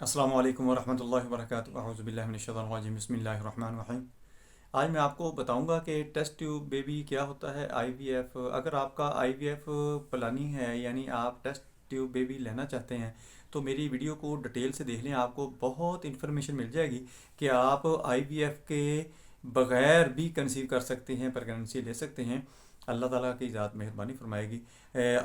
अस्सलामु अलैकुम वरहमतुल्लाहि वबरकातुहू अऊज़ु बिल्लाहि मिनश शैतानिर रजीम बिस्मिल्लाहिर रहमानिर रहीम। आज मैं आपको बताऊंगा कि टेस्ट ट्यूब बेबी क्या होता है। आईवीएफ, अगर आपका आईवीएफ प्लानिंग है यानी आप टेस्ट ट्यूब बेबी लेना चाहते हैं तो मेरी वीडियो को डिटेल से देख लें। आपको बहुत इन्फॉर्मेशन मिल जाएगी कि आप आईवीएफ के बगैर भी कंसीव कर सकते हैं, प्रेगनेंसी ले सकते हैं। अल्लाह ताला की ज़ात मेहरबानी फरमाएगी।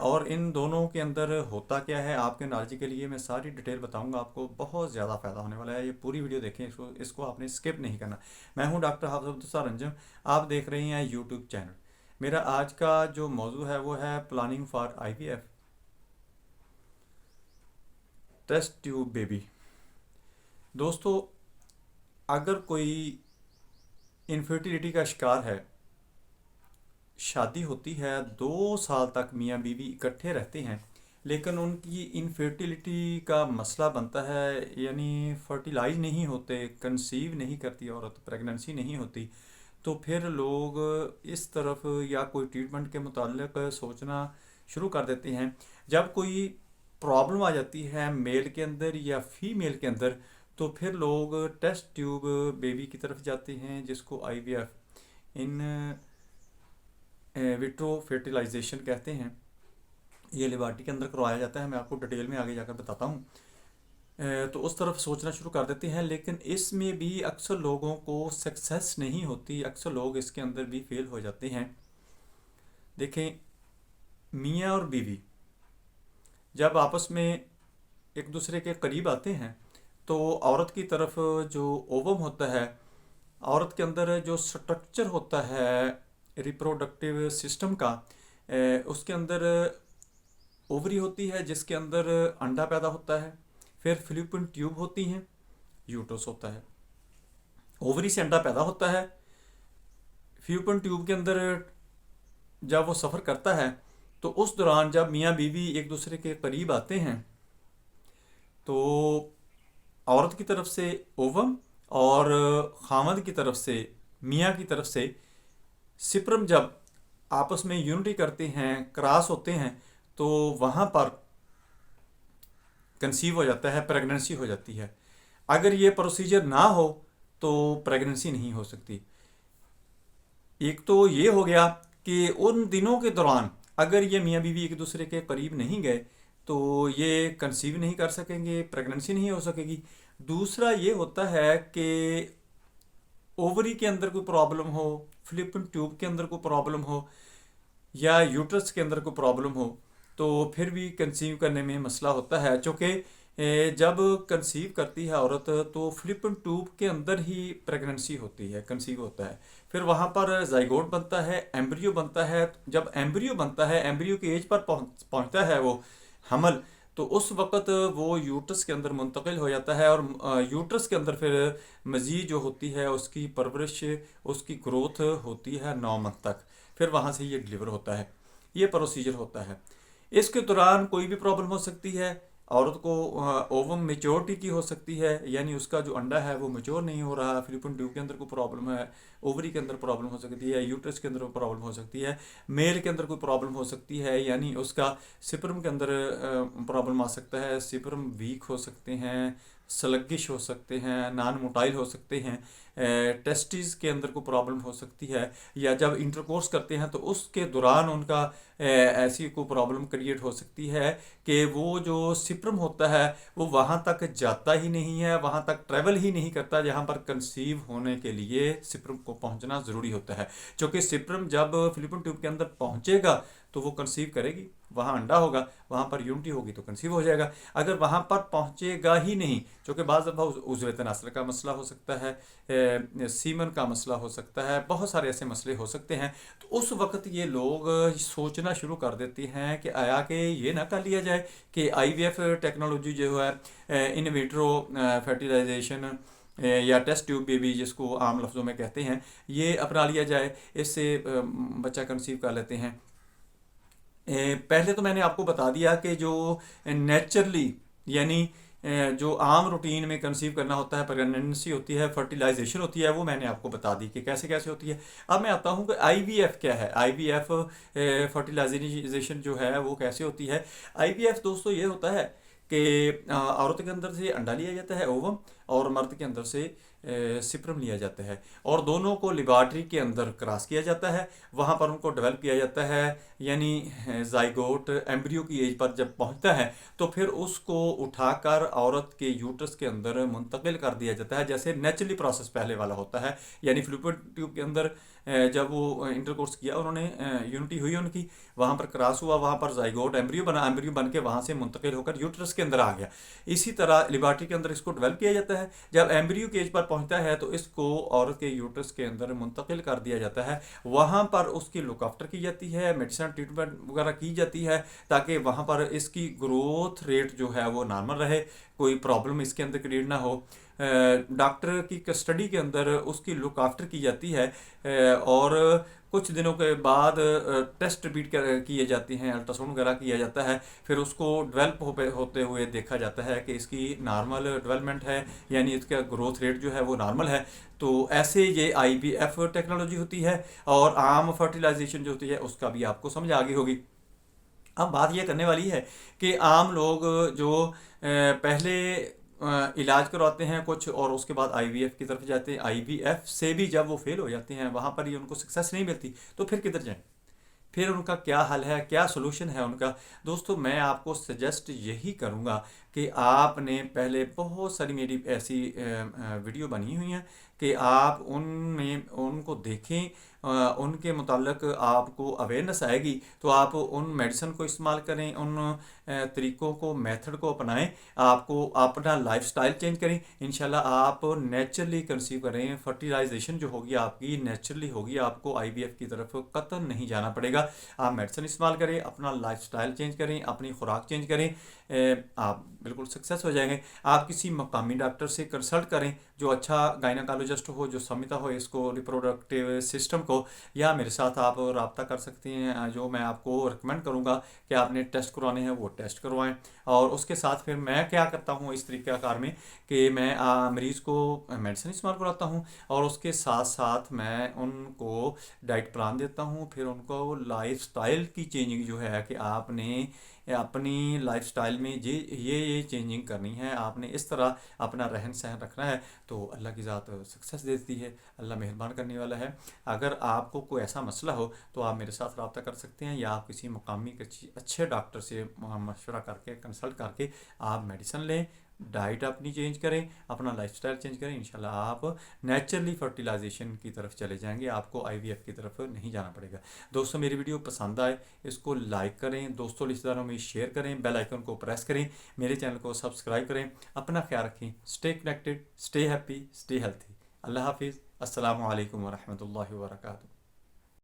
और इन दोनों के अंदर होता क्या है, आपके नॉलेज के लिए मैं सारी डिटेल बताऊंगा। आपको बहुत ज़्यादा फ़ायदा होने वाला है। ये पूरी वीडियो देखें, इसको आपने स्किप नहीं करना। मैं हूं डॉक्टर हाफिज़ अब्दुल रंजन, आप देख रहे हैं यूट्यूब चैनल। मेरा आज का जो मौजू है वो है planning for IVF test tube baby. दोस्तों, अगर कोई इनफर्टिलिटी का शिकार है, शादी होती है, 2 साल तक मियाँ बीवी इकट्ठे रहते हैं, लेकिन उनकी इनफर्टिलिटी का मसला बनता है, यानी फर्टिलाइज नहीं होते, कंसीव नहीं करती औरत, प्रेगनेंसी नहीं होती, तो फिर लोग इस तरफ या कोई ट्रीटमेंट के मुतालिक सोचना शुरू कर देते हैं। जब कोई प्रॉब्लम आ जाती है मेल के अंदर या फीमेल के अंदर, तो फिर लोग टेस्ट ट्यूब बेबी की तरफ जाते हैं, जिसको आईवीएफ इन विट्रो फर्टिलाइजेशन कहते हैं। ये लेबार्टी के अंदर करवाया जाता है। मैं आपको डिटेल में आगे जाकर बताता हूँ। तो उस तरफ सोचना शुरू कर देते हैं, लेकिन इसमें भी अक्सर लोगों को सक्सेस नहीं होती। अक्सर लोग इसके अंदर भी फेल हो जाते हैं। देखें, मियाँ और बीवी जब आपस में एक दूसरे के करीब आते हैं तो औरत की तरफ जो ओवम होता है, औरत के अंदर जो स्ट्रक्चर होता है रिप्रोडक्टिव सिस्टम का, उसके अंदर ओवरी होती है जिसके अंदर अंडा पैदा होता है, फिर फिलिपिन ट्यूब होती हैं, यूट्रस होता है। ओवरी से अंडा पैदा होता है, फिलिपिन ट्यूब के अंदर जब वो सफ़र करता है तो उस दौरान जब मियाँ बीवी एक दूसरे के करीब आते हैं तो औरत की तरफ से ओवम और खामद की तरफ से, मियाँ की तरफ से सिप्रम जब आपस में यूनिटी करते हैं, क्रॉस होते हैं, तो वहाँ पर कंसीव हो जाता है, प्रेगनेंसी हो जाती है। अगर ये प्रोसीजर ना हो तो प्रेगनेंसी नहीं हो सकती। एक तो ये हो गया कि उन दिनों के दौरान अगर ये मियाँ बीवी एक दूसरे के करीब नहीं गए तो ये कंसीव नहीं कर सकेंगे, प्रेगनेंसी नहीं हो सकेगी। दूसरा ये होता है कि ओवरी के अंदर कोई प्रॉब्लम हो, फिलिपिन ट्यूब के अंदर कोई प्रॉब्लम हो या यूट्रस के अंदर कोई प्रॉब्लम हो, तो फिर भी कंसीव करने में मसला होता है। चूँकि जब कंसीव करती है औरत तो फिलिपिन ट्यूब के अंदर ही प्रेगनेंसी होती है, कंसीव होता है। फिर वहाँ पर जाइगोट बनता है, एम्ब्रियो बनता है। जब एम्ब्रियो बनता है, एम्ब्रियो की एज पर पहुँचता है वो हमल, तो उस वक़्त वो यूट्रस के अंदर मुंतकिल हो जाता है और यूट्रस के अंदर फिर मज़ीद जो होती है उसकी परवरिश, उसकी ग्रोथ होती है 9 मंथ तक। फिर वहाँ से ये डिलीवर होता है। ये प्रोसीजर होता है। इसके दौरान कोई भी प्रॉब्लम हो सकती है। औरत को ओवम मेच्योरिटी की हो सकती है, यानी उसका जो अंडा है वो मेच्योर नहीं हो रहा। फिलिपिन ट्यूब के अंदर कोई प्रॉब्लम है, ओवरी के अंदर प्रॉब्लम हो सकती है, यूट्रस के अंदर प्रॉब्लम हो सकती है, मेल के अंदर कोई प्रॉब्लम हो सकती है, यानी उसका सिपर्म के अंदर प्रॉब्लम आ सकता है। सिपर्म वीक हो सकते हैं, स्लगिश हो सकते हैं, नॉन मोटाइल हो सकते हैं। टेस्टिस के अंदर कोई प्रॉब्लम हो सकती है, या जब इंटरकोर्स करते हैं तो उसके दौरान उनका ऐसी कोई प्रॉब्लम क्रिएट हो सकती है कि वो जो सिप्रम होता है वो वहाँ तक जाता ही नहीं है, वहाँ तक ट्रैवल ही नहीं करता जहाँ पर कंसीव होने के लिए सिप्रम को पहुँचना ज़रूरी होता है। क्योंकि सिप्रम जब फिलिपिन ट्यूब के अंदर पहुँचेगा तो वो कंसीव करेगी, वहाँ अंडा होगा, वहाँ पर यूनिटी होगी तो कंसीव हो जाएगा। अगर वहाँ पर पहुँचेगा ही नहीं, क्योंकि बाज़ दफ़ा उज़्वे तनासुल का मसला हो सकता है, सीमन का मसला हो सकता है, बहुत सारे ऐसे मसले हो सकते हैं, तो उस वक्त ये लोग सोचना शुरू कर देते हैं कि आया कि ये ना कर लिया जाए कि आईवीएफ टेक्नोलॉजी जो है, इन विट्रो फर्टिलाइजेशन या टेस्ट ट्यूब बेबी जिसको आम लफ्ज़ों में कहते हैं, ये अपना लिया जाए, इससे बच्चा कंसीव कर लेते हैं। पहले तो मैंने आपको बता दिया कि जो नेचुरली, यानी जो आम रूटीन में कंसीव करना होता है, प्रेगनेंसी होती है, फर्टिलाइजेशन होती है, वो मैंने आपको बता दी कि कैसे कैसे होती है। अब मैं आता हूँ कि आईवीएफ क्या है। आईवीएफ फर्टिलाइजेशन जो है वो कैसे होती है। आईवीएफ दोस्तों ये होता है कि औरत के अंदर से अंडा लिया जाता है ओवम, और मर्द के अंदर से सिप्रम लिया जाता है, और दोनों को लेबॉर्ट्री के अंदर क्रॉस किया जाता है, वहाँ पर उनको डेवलप किया जाता है, यानी जाइगोट एम्ब्रियो की एज पर जब पहुँचता है तो फिर उसको उठाकर औरत के यूट्रस के अंदर मुंतकिल कर दिया जाता है, जैसे नेचुरली प्रोसेस पहले वाला होता है। यानी फ्लूपिड ट्यूब के अंदर जब वो इंटरकोर्स किया उन्होंने, यूनिटी हुई उनकी, वहाँ पर क्रॉस हुआ, वहाँ पर जाइगोट एम्ब्रियो बना, एम्ब्रियो बन के वहाँ से मुंतकिल होकर यूट्रस के अंदर आ गया। इसी तरह लेबॉर्ट्री के अंदर इसको डेवलप किया जाता है। जब एम्ब्रियो के एज पर पहुँचता है तो इसको औरत के यूट्रस के अंदर मुंतकिल कर दिया जाता है, वहाँ पर उसकी लुक आफ्टर की जाती है, मेडिसिन ट्रीटमेंट वगैरह की जाती है, ताकि वहाँ पर इसकी ग्रोथ रेट जो है वो नॉर्मल रहे, कोई प्रॉब्लम इसके अंदर क्रिएट ना हो। डॉक्टर की कस्टडी के अंदर उसकी लुक आफ्टर की जाती है, और कुछ दिनों के बाद टेस्ट रिपीट किए जाते हैं, अल्ट्रासाउंड वगैरह किया जाता है, फिर उसको डेवलप होते हुए देखा जाता है कि इसकी नॉर्मल डेवलपमेंट है, यानी इसका ग्रोथ रेट जो है वो नॉर्मल है। तो ऐसे ये IVF टेक्नोलॉजी होती है, और आम फर्टिलाइजेशन जो होती है उसका भी आपको समझ आ गई होगी। अब बात यह करने वाली है कि आम लोग जो पहले इलाज करवाते हैं कुछ, और उसके बाद IVF की तरफ जाते हैं, IVF से भी जब वो फेल हो जाते हैं, वहाँ पर ही उनको सक्सेस नहीं मिलती, तो फिर किधर जाएं? फिर उनका क्या हल है, क्या सोल्यूशन है उनका? दोस्तों, मैं आपको सजेस्ट यही करूँगा कि आपने पहले बहुत सारी मेरी ऐसी वीडियो बनी हुई हैं कि आप उनमें उनको देखें, उनके मुताल्लिक आपको अवेयरनेस आएगी, तो आप उन मेडिसिन को इस्तेमाल करें, उन तरीक़ों को, मेथड को अपनाएं, आपको अपना लाइफस्टाइल चेंज करें, इंशाल्लाह आप नेचुरली कंसीव करें, फर्टिलाइजेशन जो होगी आपकी नेचुरली होगी, आपको IVF की तरफ कतई नहीं जाना पड़ेगा। आप मेडिसिन इस्तेमाल करें, अपना लाइफस्टाइल चेंज करें, अपनी खुराक चेंज करें, आप बिल्कुल सक्सेस हो जाएंगे। आप किसी मकामी डॉक्टर से कंसल्ट करें जो अच्छा गायनाकोलॉजिस्ट हो, जो समझता हो इसको, रिप्रोडक्टिव सिस्टम को, या मेरे साथ आप रब्ता कर सकते हैं। जो मैं आपको रिकमेंड करूँगा कि आपने टेस्ट करवाने हैं वो टेस्ट करवाएं, और उसके साथ फिर मैं क्या करता हूँ इस तरीक़ाकार में कि मैं मरीज़ को मेडिसिन इस्तेमाल कराता हूँ, और उसके साथ साथ मैं उनको डाइट प्लान देता हूँ, फिर उनको लाइफस्टाइल की चेंजिंग जो है कि आपने अपनी लाइफस्टाइल में ये चेंजिंग करनी है, आपने इस तरह अपना रहन सहन रखना है, तो अल्लाह की ज़ात सक्सेस देती है, अल्लाह मेहरबान करने वाला है। अगर आपको कोई ऐसा मसला हो तो आप मेरे साथ रब्ता कर सकते हैं, या आप किसी मुकामी अच्छे डॉक्टर से मशवरा करके, कंसल्ट करके आप मेडिसिन लें, डाइट अपनी चेंज करें, अपना लाइफस्टाइल चेंज करें, इंशाल्लाह आप नेचुरली फर्टिलाइजेशन की तरफ चले जाएंगे, आपको IVF की तरफ नहीं जाना पड़ेगा। दोस्तों, मेरी वीडियो पसंद आए इसको लाइक करें, दोस्तों रिश्तेदारों में शेयर करें, बेल आइकन को प्रेस करें, मेरे चैनल को सब्सक्राइब करें, अपना ख्याल रखें, stay connected, stay happy, stay healthy. अल्लाह हाफिज़। अस्सलामु अलैकुम वरहमतुल्लाहि वबरकातुहू।